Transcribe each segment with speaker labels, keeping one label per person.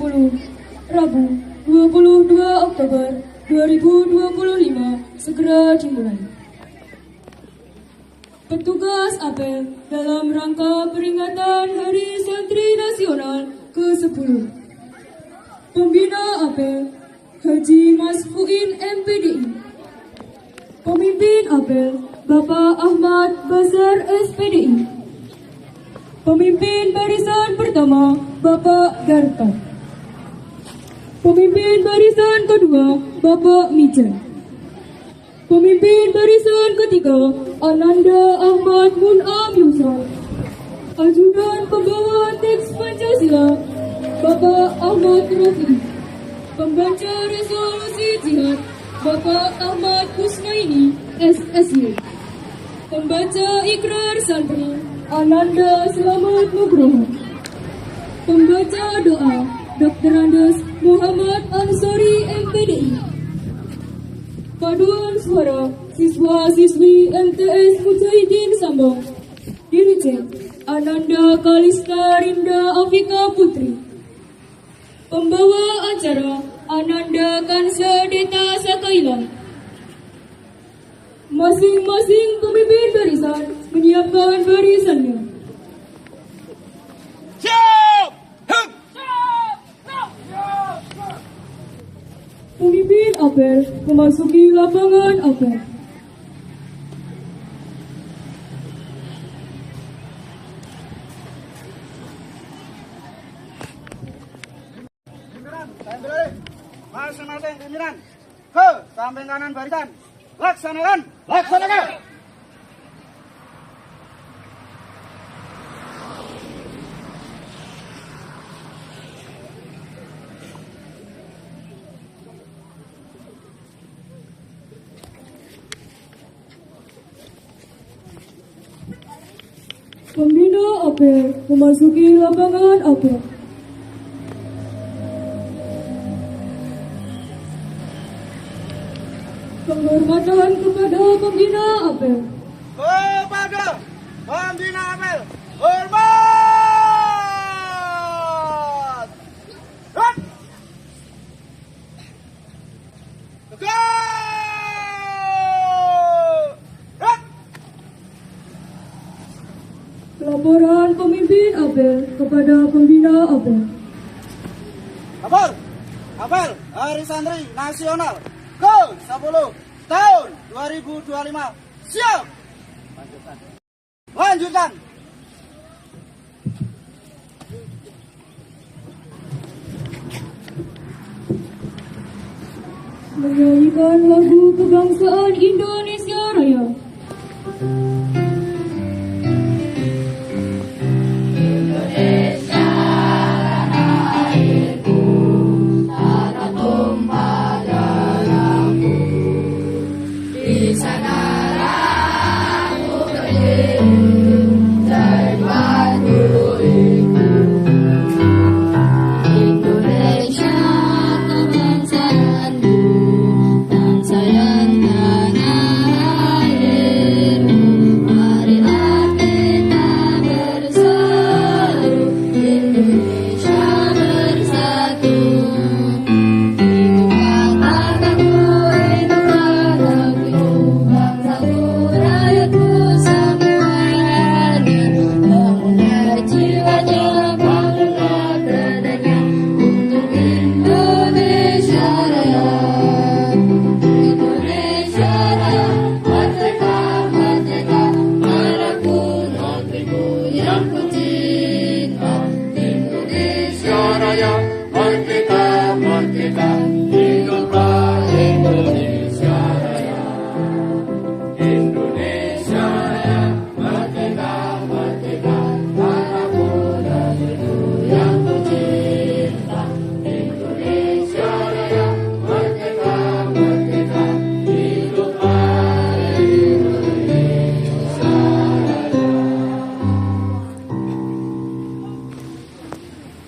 Speaker 1: 2020, Rabu 22 Oktober 2025 segera dimulai. Petugas apel dalam rangka peringatan Hari Santri Nasional ke-10. Pembina apel Haji Mas Fuin MPDI. Pemimpin apel Bapak Ahmad Bazar SPDI. Pemimpin barisan pertama Bapak Darto. Pemimpin barisan kedua Bapak Mijan. Pemimpin barisan ketiga Ananda Ahmad Mun'am Yusuf. Ajudan pembawa teks Pancasila Bapak Ahmad Rafi. Pembaca resolusi jihad Bapak Ahmad Kusnaini SSY. Pembaca ikrar santri Ananda Selamat Nugroho. Pembaca doa Dr. Andes Muhammad Ansori MPDI. Paduan suara siswa-siswi MTS Mujahidin Sambong. Dirjen Ananda Kalista Rinda Afika Putri. Pembawa acara Ananda Kansa Deta Sakaila. Masing-masing pemimpin barisan menyiapkan barisannya.
Speaker 2: Siap!
Speaker 1: Pemimpin apel memasuki lapangan apel.
Speaker 2: Masing-masing pimpinan ke samping kanan barisan. Laksanakan! Laksanakan!
Speaker 1: Pembina apel memasuki lapangan apel. Penghormatan kepada pembina apel.
Speaker 2: Kepada pembina apel, hormat! Hak! Tegak! Hak!
Speaker 1: Laporan pemimpin apel kepada pembina apel.
Speaker 2: Lapor, apel Hari Santri Nasional ke-10 tahun 2025. Siap! Lanjutkan.
Speaker 1: Menyanyikan lagu kebangsaan Indonesia Raya.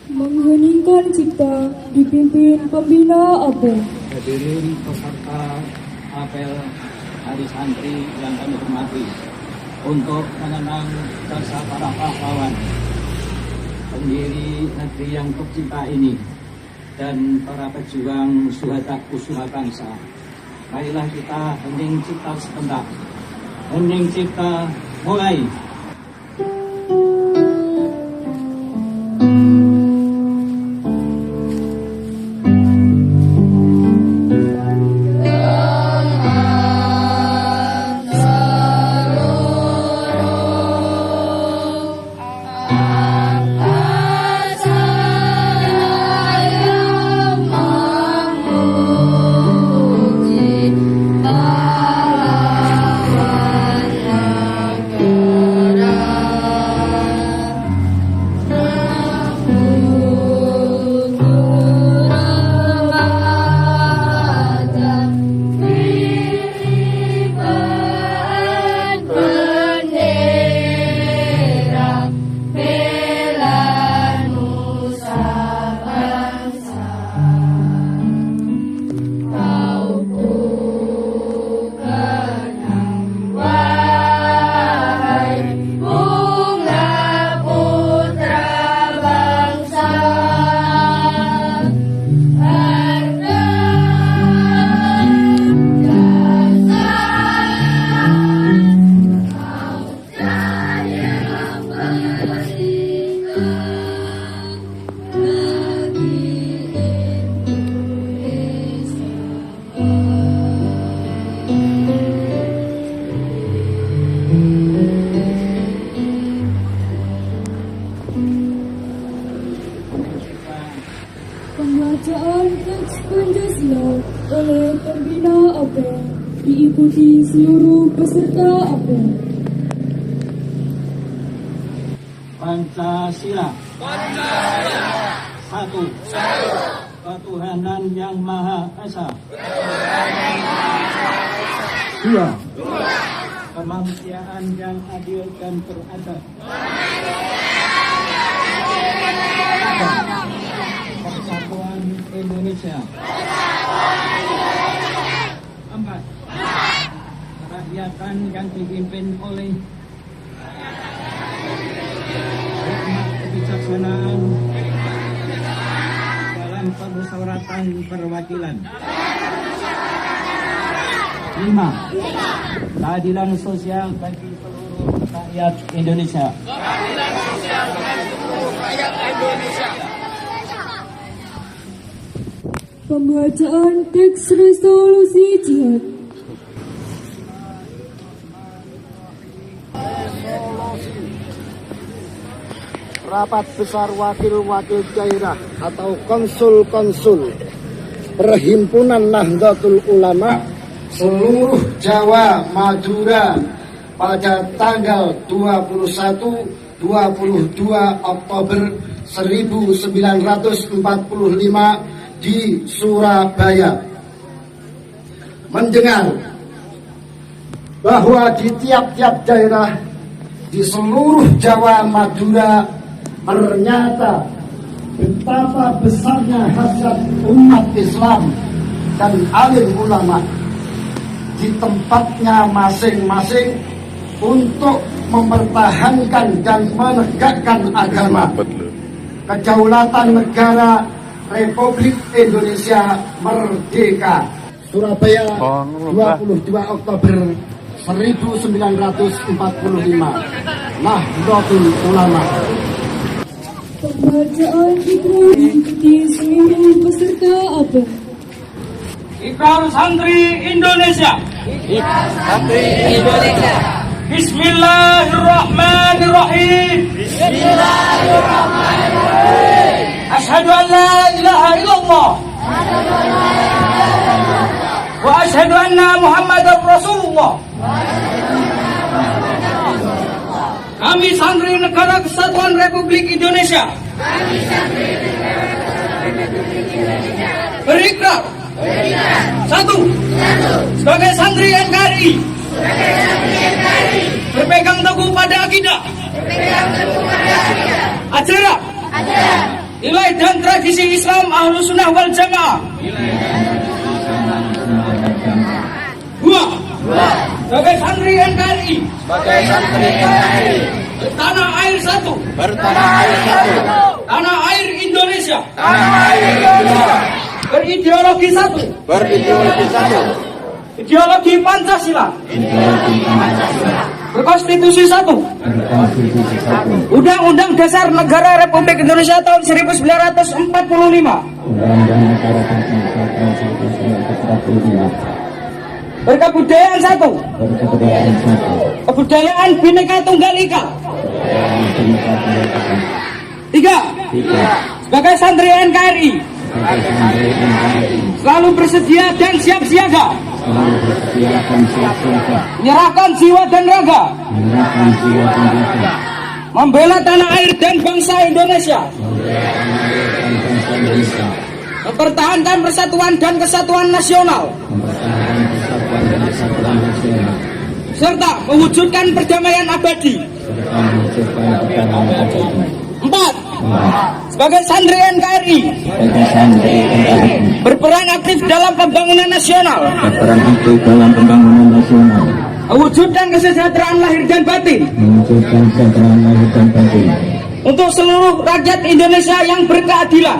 Speaker 1: Mengheningkan cipta dipimpin pembina apel.
Speaker 3: Hadirin peserta apel Hari Santri yang kami hormati, untuk mengenang jasa para pahlawan pendiri negeri yang tercinta ini, dan para pejuang syuhada usaha bangsa. Marilah kita hening cipta sebentar. Hening cipta mulai.
Speaker 1: Pembacaan teks Pancasila oleh pembina APEN diikuti seluruh peserta APEN.
Speaker 3: Pancasila. Satu. Ketuhanan yang Maha Esa. Dua. Kemanusiaan yang adil dan beradab. Persatuan Indonesia. Empat. Kerakyatan yang dipimpin oleh hikmat kebijaksanaan dalam permusyawaratan perwakilan. 5. Keadilan sosial bagi seluruh rakyat Indonesia.
Speaker 1: Pembacaan teks resolusi jihad.
Speaker 4: Rapat Besar Wakil-Wakil Daerah atau Konsul-Konsul Perhimpunan Nahdlatul Ulama seluruh Jawa Madura pada tanggal 21-22 Oktober 1945 di Surabaya mendengar bahwa di tiap-tiap daerah di seluruh Jawa Madura ternyata betapa besarnya hasrat umat Islam dan alim ulama di tempatnya masing-masing untuk mempertahankan dan menegakkan agama, kedaulatan negara Republik Indonesia merdeka. Surabaya, 22 Oktober 1945. Nahdlatul Ulama.
Speaker 1: Pembacaan ikrar diikuti seluruh peserta APEN.
Speaker 3: Ikrar Santri Indonesia. Bismillahirrahmanirrahim. Asyhadu an la ilaha illallah. Wa asyhadu anna Muhammadar Rasulullah. Kami Santri Negara Kesatuan Republik Indonesia. Berikrar. Satu. Sebagai Santri NKRI. Berpegang teguh pada akidah. Ajaran. Nilai dan tradisi Islam Ahlus Sunnah wal Jamaah. Dua. Sebagai Santri NKRI. Bertanah air satu. Tanah air Indonesia.
Speaker 5: Indonesia. Berideologi satu. Ideologi Pancasila. Berkonstitusi satu. Undang-Undang Dasar Negara Republik Indonesia tahun 1945. Berkebudayaan satu. Kebudayaan Bhinneka Tunggal Ika. 3. Sebagai santri NKRI selalu bersedia dan siap siaga menyerahkan jiwa dan raga membela tanah air dan bangsa Indonesia, mempertahankan persatuan dan kesatuan nasional, serta mewujudkan perdamaian abadi. 4. Sebagai santri NKRI berperan aktif dalam pembangunan nasional, mewujudkan kesejahteraan lahir dan batin untuk seluruh rakyat Indonesia yang berkeadilan.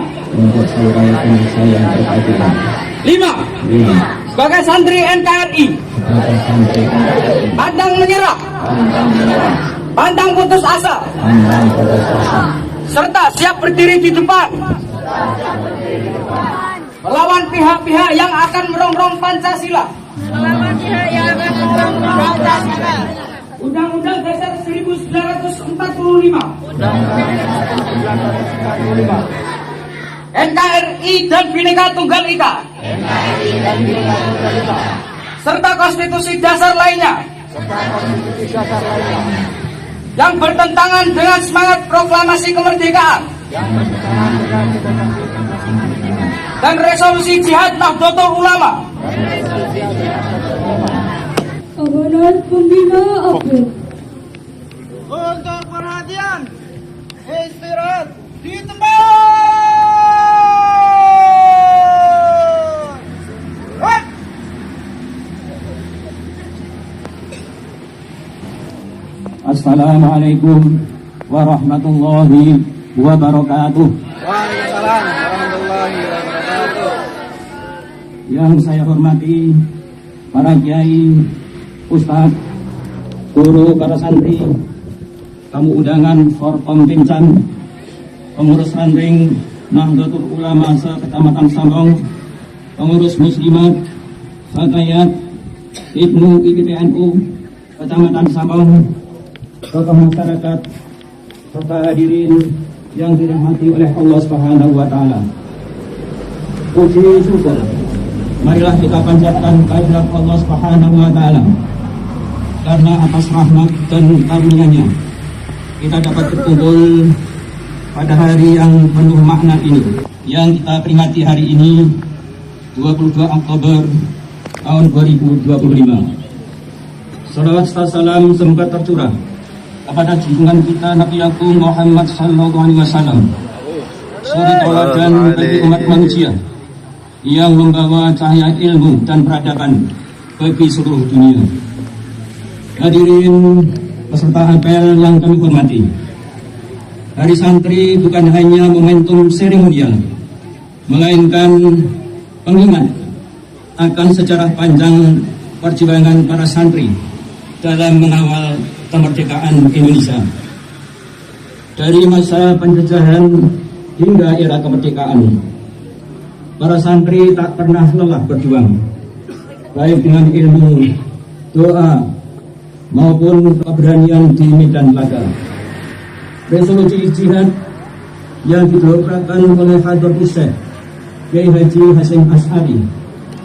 Speaker 5: 5. Sebagai santri NKRI pantang menyerah, pantang putus asa, serta siap berdiri di depan melawan pihak-pihak yang akan merongrong Pancasila. Undang-Undang Dasar 1945. NKRI dan Bhinneka Tunggal Ika. Serta konstitusi dasar lainnya yang bertentangan dengan semangat proklamasi kemerdekaan dan resolusi Jihad Nahdlatul Ulama.
Speaker 1: Amanat Pembina Aktif.
Speaker 2: Untuk perhatian, istirahat di tempat.
Speaker 3: Assalamualaikum warahmatullahi wabarakatuh.
Speaker 2: Waalaikumsalam warahmatullahi wabarakatuh.
Speaker 3: Yang saya hormati para kiai, ustadz, guru, para santri, tamu undangan, Forkom Pincan, pengurus ranting Nahdlatul Ulama se-Kecamatan Sambong, pengurus muslimat, fatayat, Ibnu IPPNU Kecamatan Sambong, tokoh masyarakat, serta hadirin yang dirahmati oleh Allah Subhanahu wa Ta'ala. Puji syukur, marilah kita panjatkan kehadirat Allah Subhanahu wa Ta'ala, karena atas rahmat dan karunia-Nya kita dapat berkumpul pada hari yang penuh makna ini, yang kita peringati hari ini 22 Oktober tahun 2025. Salawat serta salam semoga tercurah kepada junjungan kita Nabi Agung Muhammad sallallahu alaihi wasallam, suri tauladan bagi umat manusia yang membawa cahaya ilmu dan peradaban bagi seluruh dunia. Hadirin peserta apel yang kami hormati, Hari Santri bukan hanya momentum seremonial, melainkan pengingat akan sejarah panjang perjuangan para santri dalam mengawal kemerdekaan Indonesia. Dari masa penjajahan hingga era kemerdekaan, para santri tak pernah lelah berjuang, baik dengan ilmu, doa, maupun keberanian di medan laga. Resolusi jihad yang didobrakkan oleh Hadratus Syekh Kiai Haji Hasyim Asy'ari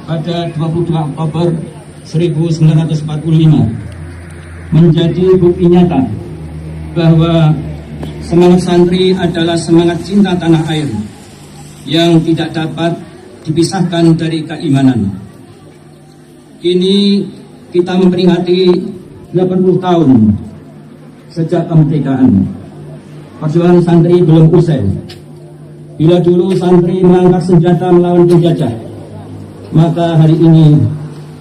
Speaker 3: pada 22 Oktober 1945 menjadi bukti nyata bahwa semangat santri adalah semangat cinta tanah air yang tidak dapat dipisahkan dari keimanan. Kini kita memperingati 80 tahun sejak kemerdekaan. Perjuangan santri belum usai. Bila dulu santri mengangkat senjata melawan penjajah, maka hari ini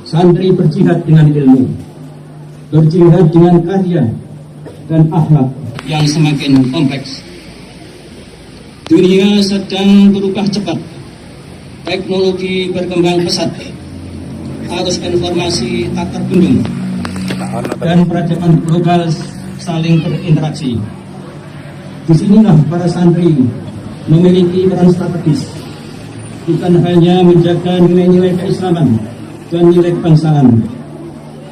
Speaker 3: santri berjihad dengan ilmu, berjihad dengan karya dan akhlak yang semakin kompleks. Dunia sedang berubah cepat, teknologi berkembang pesat, arus informasi tak terbendung, dan peradaban global saling berinteraksi. Disinilah para santri memiliki peran strategis, bukan hanya menjaga nilai-nilai keislaman dan nilai kebangsaan,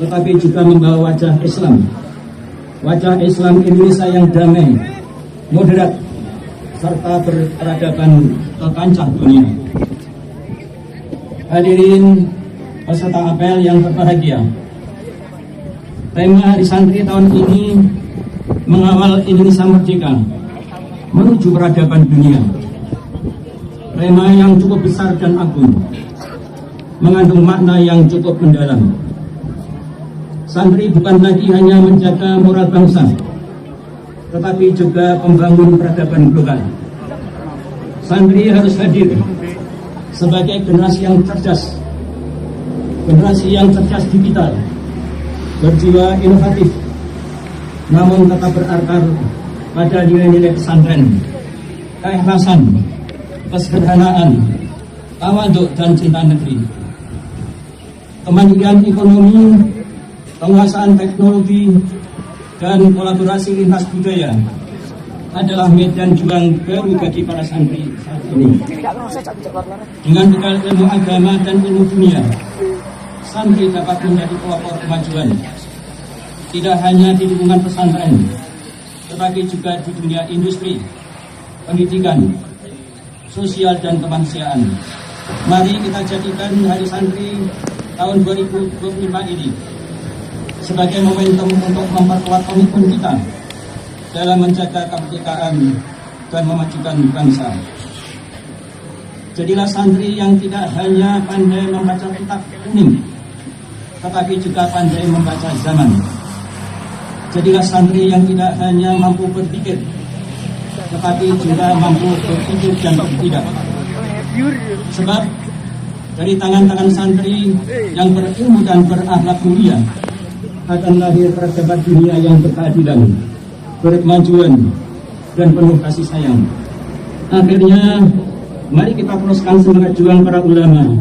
Speaker 3: tetapi juga membawa wajah Islam Indonesia yang damai, moderat, serta berperadaban ke kancah dunia. Hadirin peserta apel yang berbahagia, tema Hari Santri tahun ini mengawal Indonesia merdeka menuju peradaban dunia. Tema yang cukup besar dan agung, mengandung makna yang cukup mendalam. Santri bukan lagi hanya menjaga moral bangsa, tetapi juga membangun peradaban global. Santri harus hadir sebagai generasi yang cerdas digital, berjiwa inovatif, namun tetap berakar pada nilai-nilai pesantren, keikhlasan, kesederhanaan, tawaduk, dan cinta negeri. Kemandirian ekonomi, penguasaan teknologi, dan kolaborasi lintas budaya adalah medan juang baru bagi para santri saat ini. Dengan bekal ilmu agama dan ilmu dunia, santri dapat menjadi pelopor kemajuan, tidak hanya di lingkungan pesantren, tetapi juga di dunia industri, pendidikan, sosial, dan kemanusiaan. Mari kita jadikan Hari Santri tahun 2025 ini sebagai momentum untuk memperkuat komitmen kita dalam menjaga kemerdekaan dan memajukan bangsa. Jadilah santri yang tidak hanya pandai membaca kitab kuning, tetapi juga pandai membaca zaman. Jadilah santri yang tidak hanya mampu berpikir, tetapi juga mampu berpikir dan bertindak. Sebab dari tangan-tangan santri yang berilmu dan berakhlak mulia akan lahir peradaban dunia yang berkeadilan, berkemajuan, dan penuh kasih sayang. Akhirnya, mari kita teruskan semangat juang para ulama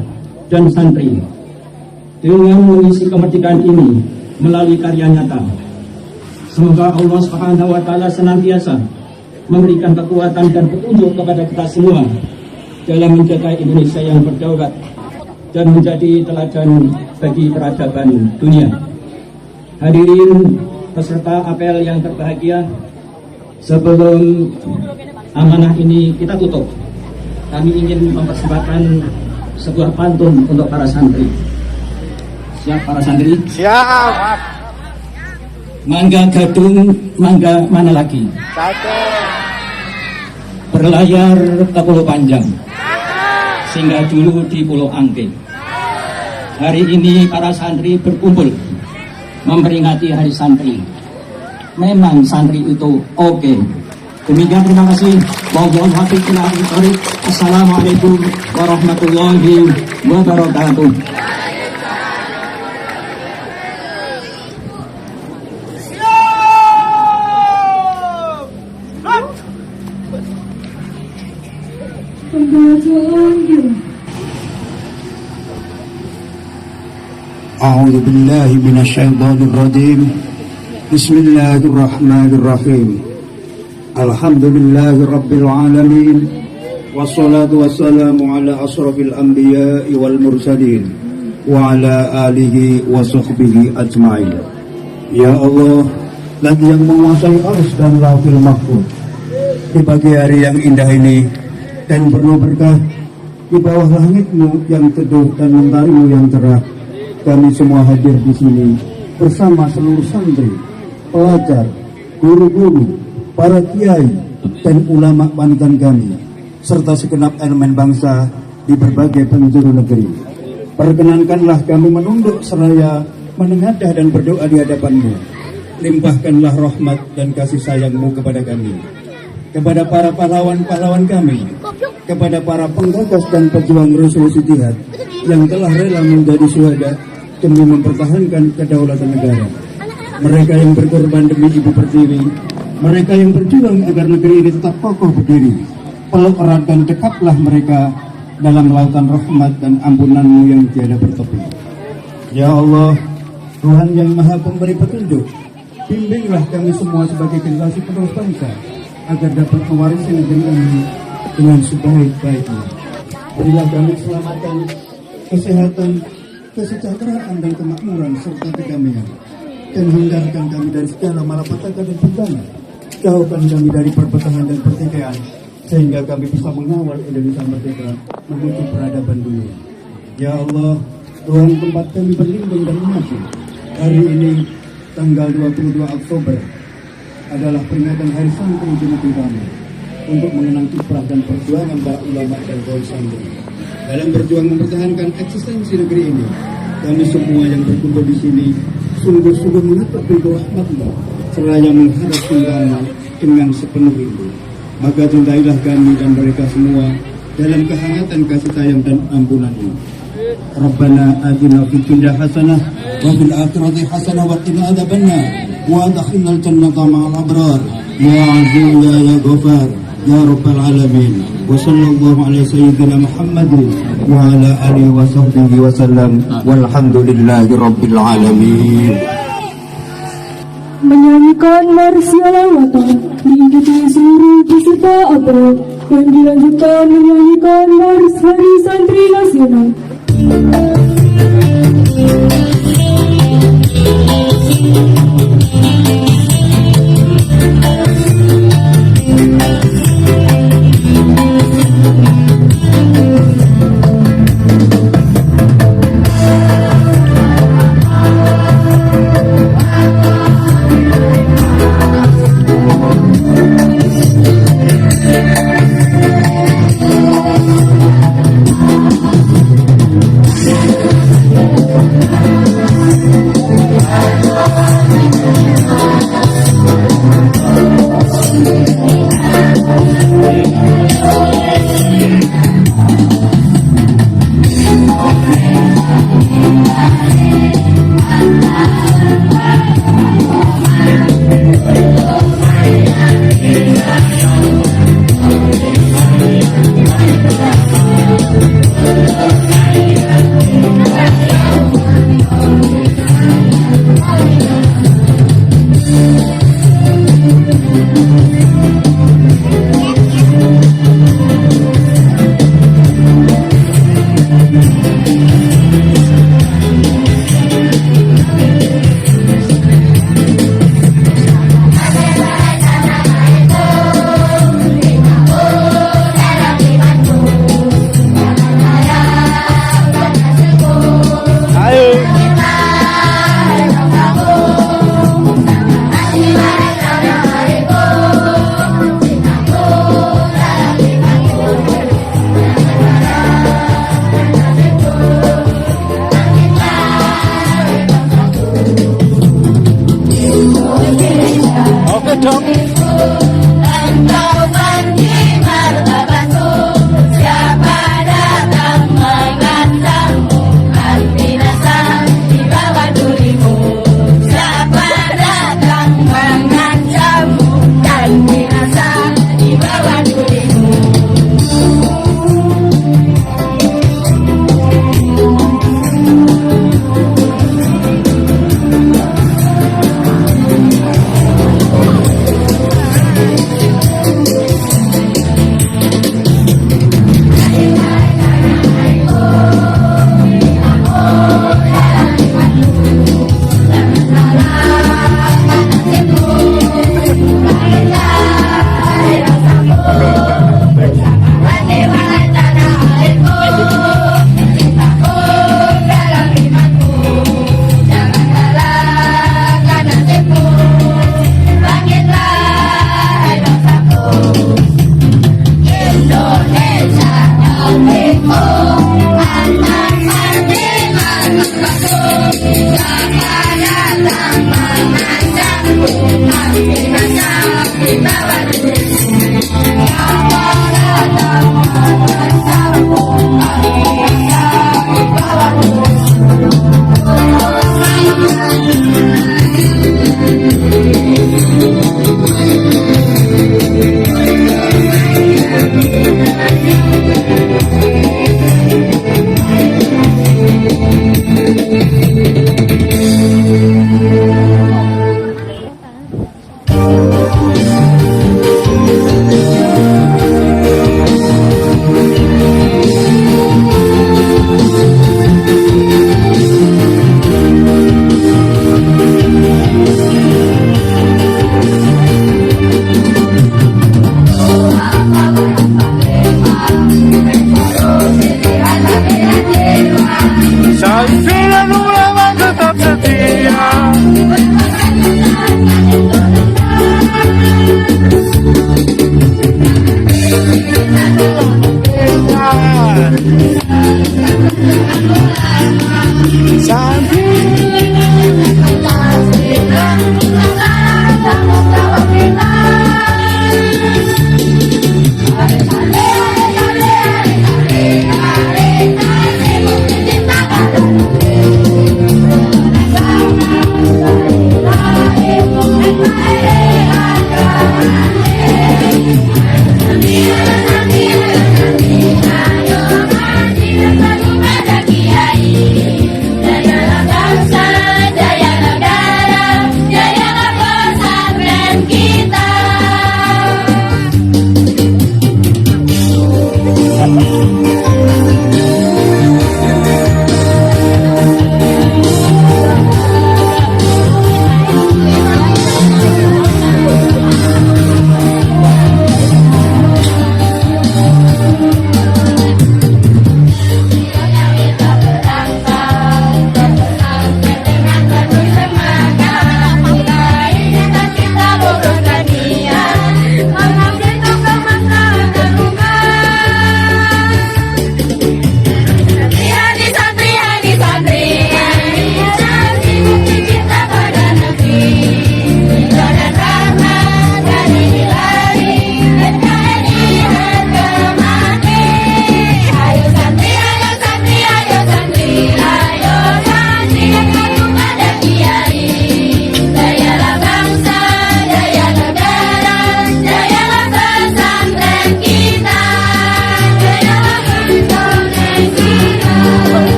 Speaker 3: dan santri dengan mengisi kemerdekaan ini melalui karya nyata. Semoga Allah Subhanahu wa Ta'ala senantiasa memberikan kekuatan dan petunjuk kepada kita semua dalam menjaga Indonesia yang berdaulat dan menjadi teladan bagi peradaban dunia. Hadirin peserta apel yang berbahagia, sebelum amanah ini kita tutup, kami ingin mempersembahkan sebuah pantun untuk para santri. Siap para santri?
Speaker 2: Siap.
Speaker 3: Mangga gadung, mangga mana lagi? Berlayar ke Pulau Panjang, singgah dulu di Pulau Angke. Hari ini para santri berkumpul memperingati Hari Santri. Memang santri itu oke. Demikian, terima kasih. Assalamualaikum warahmatullahi wabarakatuh.
Speaker 4: أعوذ بالله من الشيطان الرجيم بسم الله الرحمن الرحيم الحمد لله رب العالمين والصلاة والسلام على أشرف الأنبياء والمرسلين وعلى آله وصحبه أجمعين. Ya Allah, Zat yang menguasai arus dan lauhil mahfuz, di pagi hari yang indah ini dan penuh berkah, di bawah langit-Mu yang teduh dan mentari-Mu yang cerah, kami semua hadir di sini bersama seluruh santri, pelajar, guru-guru, para kiai, dan ulama panutan kami, serta segenap elemen bangsa di berbagai penjuru negeri. Perkenankanlah kami menunduk seraya menengadah dan berdoa di hadapan-Mu. Limpahkanlah rahmat dan kasih sayang-Mu kepada kami, kepada para pahlawan-pahlawan kami, kepada para penggagas dan pejuang resolusi jihad yang telah rela menjadi syuhada demi mempertahankan kedaulatan negara. Mereka yang berkorban demi Ibu Pertiwi, mereka yang berjuang agar negeri ini tetap kokoh berdiri, peluk erat dan dekaplah mereka dalam lautan rahmat dan ampunan-Mu yang tiada bertepi. Ya Allah, Tuhan yang Maha Pemberi petunjuk, bimbinglah kami semua sebagai generasi penerus bangsa agar dapat mewarisi negeri ini dengan sebaik-baiknya. Berilah kami keselamatan, kesehatan, kesejahteraan dan kemakmuran serta kedamaian, dan hindarkan kami dari segala malapetaka dan bencana. Jauhkan kami dari perpecahan dan pertikaian, sehingga kami bisa mengawal Indonesia merdeka menuju peradaban dunia. Ya Allah, Tuhan tempat kami berlindung dan mengacu. Hari ini, tanggal 22 Oktober, adalah peringatan Hari Santri di negeri kami, untuk mengenang kiprah dan perjuangan para ulama dan kaum santri dalam berjuang mempertahankan eksistensi negeri ini. Kami semua yang berkumpul di sini sungguh-sungguh menatap ridho rahmat-Mu seraya menghadap tinggal-Mu dengan sepenuh rindu. Maka cintailah kami dan mereka semua dalam kehangatan kasih sayang dan ampunan-Mu. Rabbana atina fid dunya hasanah wa fil akhirati hasanah wa qina adzabannar wa adkhilnal jannata ma'al abrar ya azim ya ghafar ya rabbal alamin. Wa sallallahu ala sayyidina Muhammadin wa ala alihi wa sahbihi wa sallam walhamdulillahi rabbil alamin.
Speaker 1: Menyanyikan marsial Watan diikuti seluruh peserta apel dan dilanjutkan menyanyikan Mars Hari Santri Nasional.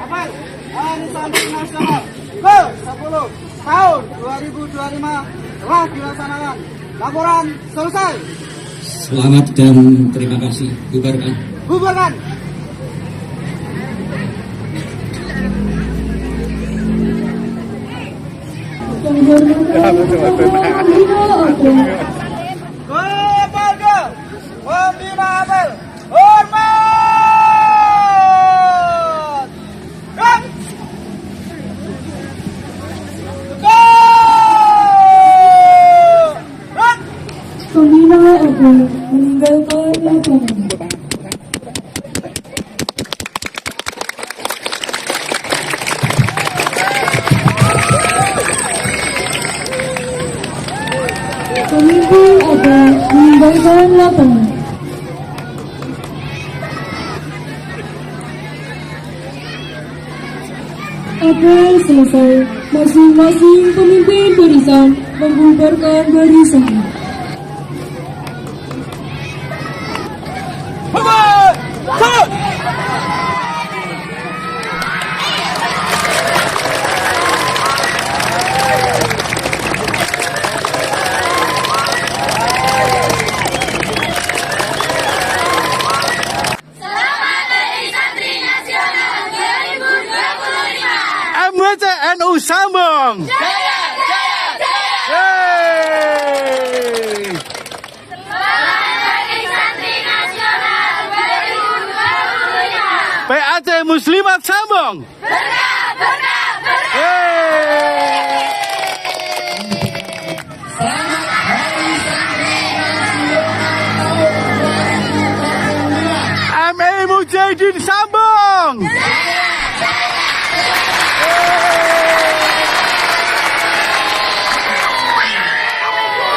Speaker 2: Apel Hari Santri Nasional ke-10 tahun 2025 telah dilaksanakan. Laporan selesai.
Speaker 3: Selamat dan terima kasih. Bubarkan.
Speaker 2: Bubarkan. Kepada Pembina Apel, hormat! Dan
Speaker 1: Pembina Apel meninggalkan lapangan. Pemimpin Apel meninggalkan lapangan. Apel selesai. Masing-masing pemimpin barisan membubarkan barisan.
Speaker 2: MWCNU sambung.
Speaker 6: Jaya, jaya, jaya.
Speaker 2: Yeay.
Speaker 6: Selamat Hari Santri Nasional 2025.
Speaker 2: PAC Muslimat sambung.
Speaker 6: Berkah, berkah, berkah.
Speaker 2: Yeay. MI Mujahidin sambung.